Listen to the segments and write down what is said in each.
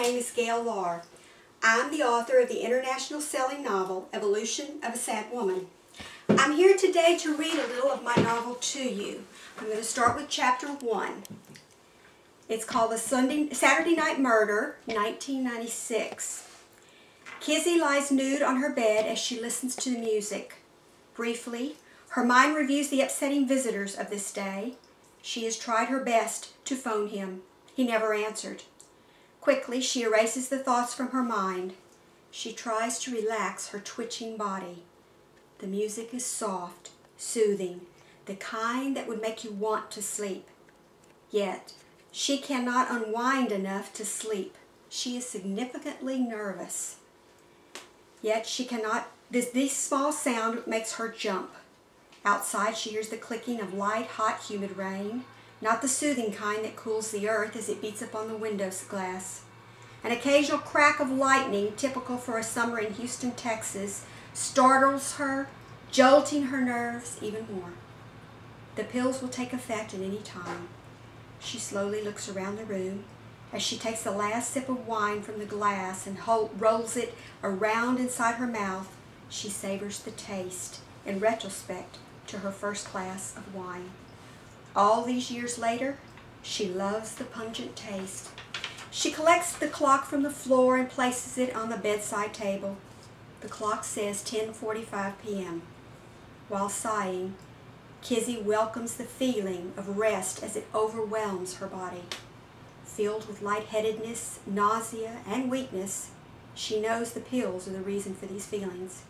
name is Gail Lahr. I'm the author of the international selling novel, Evolution of a Sad Woman. I'm here today to read a little of my novel to you. I'm going to start with chapter 1. It's called The Saturday Night Murder, 1996. Kizzy lies nude on her bed as she listens to the music. Briefly, her mind reviews the upsetting visitors of this day. She has tried her best to phone him. He never answered. Quickly, she erases the thoughts from her mind. She tries to relax her twitching body. The music is soft, soothing, the kind that would make you want to sleep. Yet, she cannot unwind enough to sleep. She is significantly nervous. Yet she cannot, this small sound makes her jump. Outside, she hears the clicking of light, hot, humid rain, not the soothing kind that cools the earth as it beats upon the window glass. An occasional crack of lightning, typical for a summer in Houston, Texas, startles her, jolting her nerves even more. The pills will take effect at any time. She slowly looks around the room. As she takes the last sip of wine from the glass and rolls it around inside her mouth, she savors the taste, in retrospect, to her first glass of wine. All these years later, she loves the pungent taste. She collects the clock from the floor and places it on the bedside table. The clock says 10:45 p.m. While sighing, Kizzy welcomes the feeling of rest as it overwhelms her body. Filled with lightheadedness, nausea, and weakness, she knows the pills are the reason for these feelings.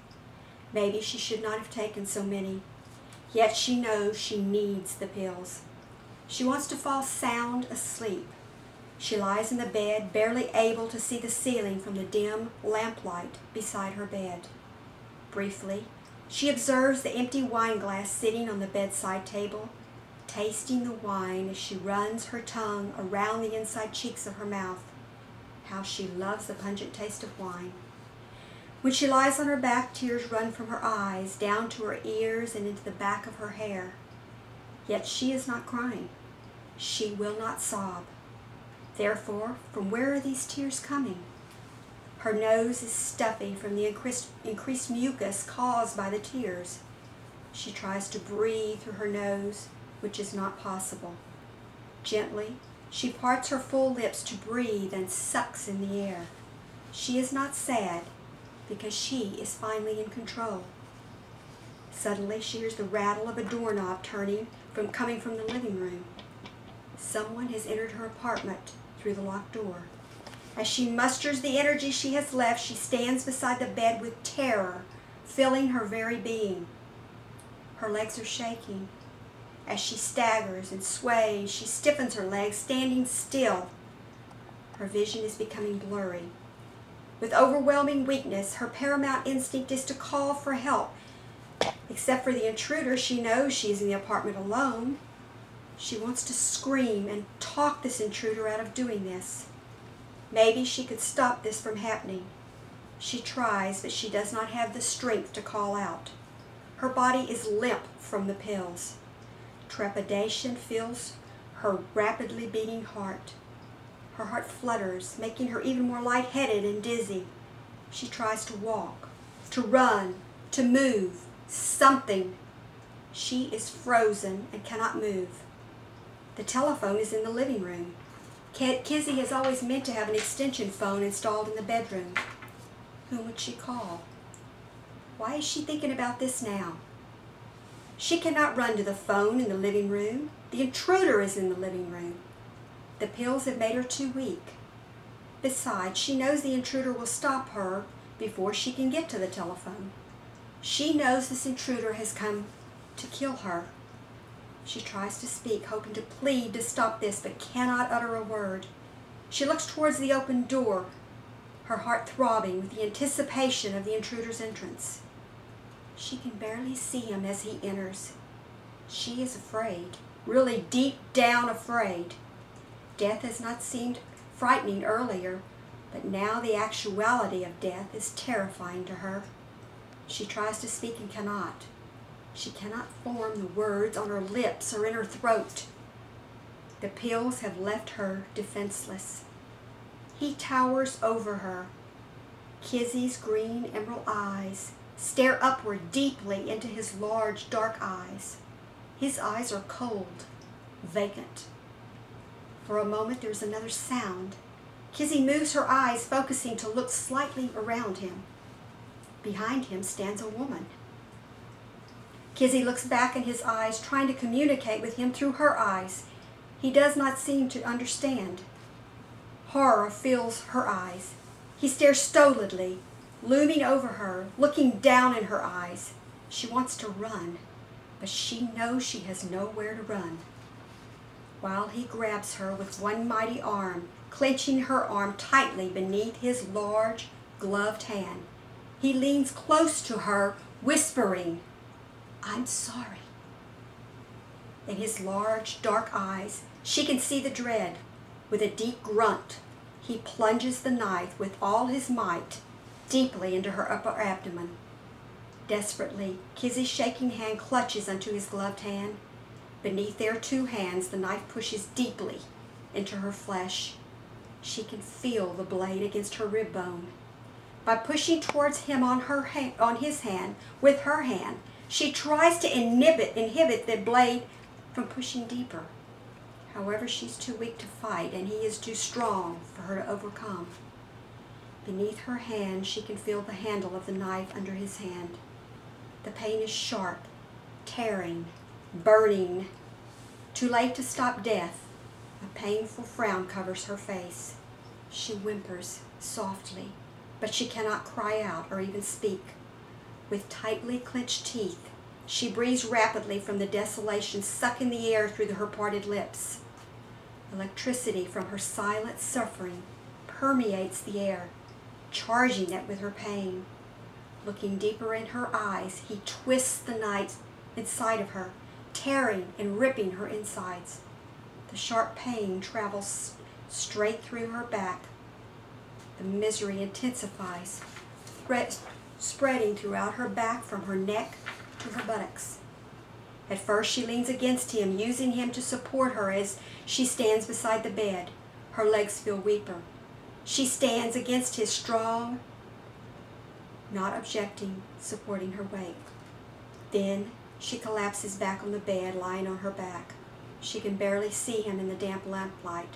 Maybe she should not have taken so many, yet she knows she needs the pills. She wants to fall sound asleep. She lies in the bed, barely able to see the ceiling from the dim lamplight beside her bed. Briefly, she observes the empty wine glass sitting on the bedside table, tasting the wine as she runs her tongue around the inside cheeks of her mouth. How she loves the pungent taste of wine. When she lies on her back, tears run from her eyes, down to her ears and into the back of her hair. Yet she is not crying. She will not sob. Therefore, from where are these tears coming? Her nose is stuffy from the increased mucus caused by the tears. She tries to breathe through her nose, which is not possible. Gently, she parts her full lips to breathe and sucks in the air. She is not sad, because she is finally in control. Suddenly, she hears the rattle of a doorknob coming from the living room. Someone has entered her apartment through the locked door. As she musters the energy she has left, she stands beside the bed with terror, filling her very being. Her legs are shaking. As she staggers and sways, she stiffens her legs, standing still. Her vision is becoming blurry. With overwhelming weakness, her paramount instinct is to call for help. Except for the intruder, she knows she is in the apartment alone. She wants to scream and talk this intruder out of doing this. Maybe she could stop this from happening. She tries, but she does not have the strength to call out. Her body is limp from the pills. Trepidation fills her rapidly beating heart. Her heart flutters, making her even more lightheaded and dizzy. She tries to walk, to run, to move, something. She is frozen and cannot move. The telephone is in the living room. Kizzy has always meant to have an extension phone installed in the bedroom. Whom would she call? Why is she thinking about this now? She cannot run to the phone in the living room. The intruder is in the living room. The pills have made her too weak. Besides, she knows the intruder will stop her before she can get to the telephone. She knows this intruder has come to kill her. She tries to speak, hoping to plead to stop this, but cannot utter a word. She looks towards the open door, her heart throbbing with the anticipation of the intruder's entrance. She can barely see him as he enters. She is afraid, really deep down afraid. Death has not seemed frightening earlier, but now the actuality of death is terrifying to her. She tries to speak and cannot. She cannot form the words on her lips or in her throat. The pills have left her defenseless. He towers over her. Kizzy's green emerald eyes stare upward deeply into his large dark eyes. His eyes are cold, vacant. For a moment there's another sound. Kizzy moves her eyes, focusing to look slightly around him. Behind him stands a woman. Kizzy looks back in his eyes, trying to communicate with him through her eyes. He does not seem to understand. Horror fills her eyes. He stares stolidly, looming over her, looking down in her eyes. She wants to run, but she knows she has nowhere to run. While he grabs her with one mighty arm, clenching her arm tightly beneath his large, gloved hand, he leans close to her, whispering, "I'm sorry." In his large, dark eyes, she can see the dread. With a deep grunt, he plunges the knife with all his might deeply into her upper abdomen. Desperately, Kizzy's shaking hand clutches onto his gloved hand. Beneath their two hands, the knife pushes deeply into her flesh. She can feel the blade against her rib bone. By pushing towards him on his hand, with her hand, she tries to inhibit the blade from pushing deeper. However, she's too weak to fight, and he is too strong for her to overcome. Beneath her hand, she can feel the handle of the knife under his hand. The pain is sharp, tearing, burning. Too late to stop death, a painful frown covers her face. She whimpers softly, but she cannot cry out or even speak. With tightly clenched teeth, she breathes rapidly from the desolation, sucking the air through her parted lips. Electricity from her silent suffering permeates the air, charging it with her pain. Looking deeper in her eyes, he twists the knife inside of her, tearing and ripping her insides. The sharp pain travels straight through her back. The misery intensifies, spreading throughout her back from her neck to her buttocks. At first she leans against him, using him to support her as she stands beside the bed. Her legs feel weaker. She stands against his strong, not objecting, supporting her weight. Then she collapses back on the bed, lying on her back. She can barely see him in the damp lamplight.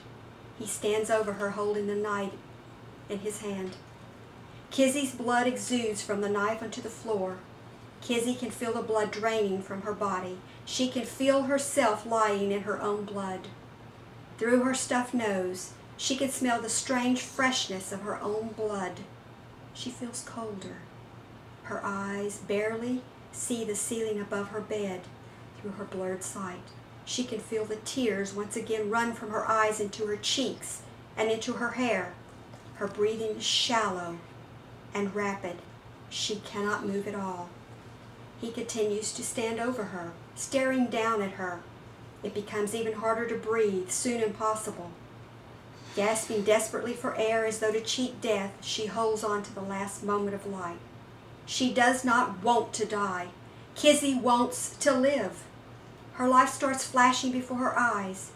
He stands over her, holding the knife in his hand. Kizzy's blood exudes from the knife onto the floor. Kizzy can feel the blood draining from her body. She can feel herself lying in her own blood. Through her stuffed nose, she can smell the strange freshness of her own blood. She feels colder. Her eyes barely see the ceiling above her bed through her blurred sight. She can feel the tears once again run from her eyes into her cheeks and into her hair. Her breathing is shallow and rapid. She cannot move at all. He continues to stand over her, staring down at her. It becomes even harder to breathe, soon impossible. Gasping desperately for air as though to cheat death, she holds on to the last moment of life. She does not want to die. Kizzy wants to live. Her life starts flashing before her eyes.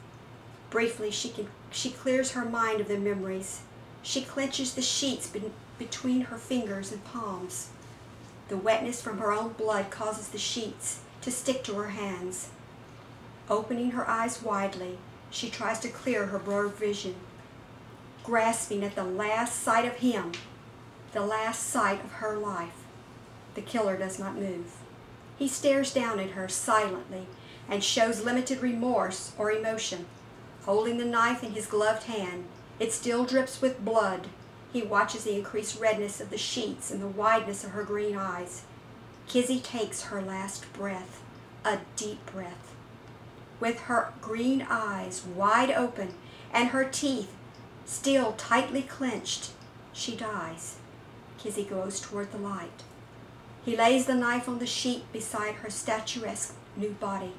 Briefly, she clears her mind of the memories. She clenches the sheets between her fingers and palms. The wetness from her own blood causes the sheets to stick to her hands. Opening her eyes widely, she tries to clear her blurred vision, grasping at the last sight of him, the last sight of her life. The killer does not move. He stares down at her silently and shows limited remorse or emotion. Holding the knife in his gloved hand, it still drips with blood. He watches the increased redness of the sheets and the wideness of her green eyes. Kizzy takes her last breath, a deep breath. With her green eyes wide open and her teeth still tightly clenched, she dies. Kizzy goes toward the light. He lays the knife on the sheet beside her statuesque new body.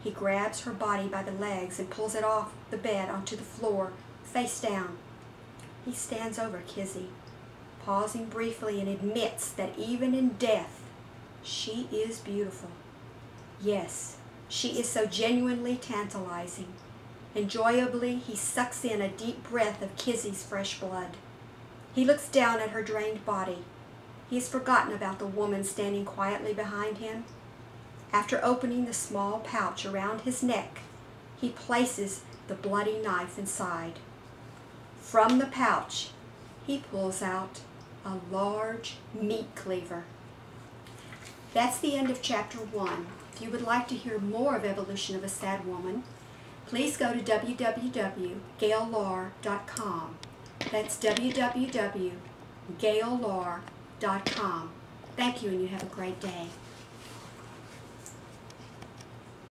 He grabs her body by the legs and pulls it off the bed onto the floor, face down. He stands over Kizzy, pausing briefly, and admits that even in death, she is beautiful. Yes, she is so genuinely tantalizing. Enjoyably, he sucks in a deep breath of Kizzy's fresh blood. He looks down at her drained body. He has forgotten about the woman standing quietly behind him. After opening the small pouch around his neck, he places the bloody knife inside. From the pouch, he pulls out a large meat cleaver. That's the end of chapter 1. If you would like to hear more of Evolution of a Sad Woman, please go to www.gaillar.com. That's www.gaillar.com. Thank you, and you have a great day.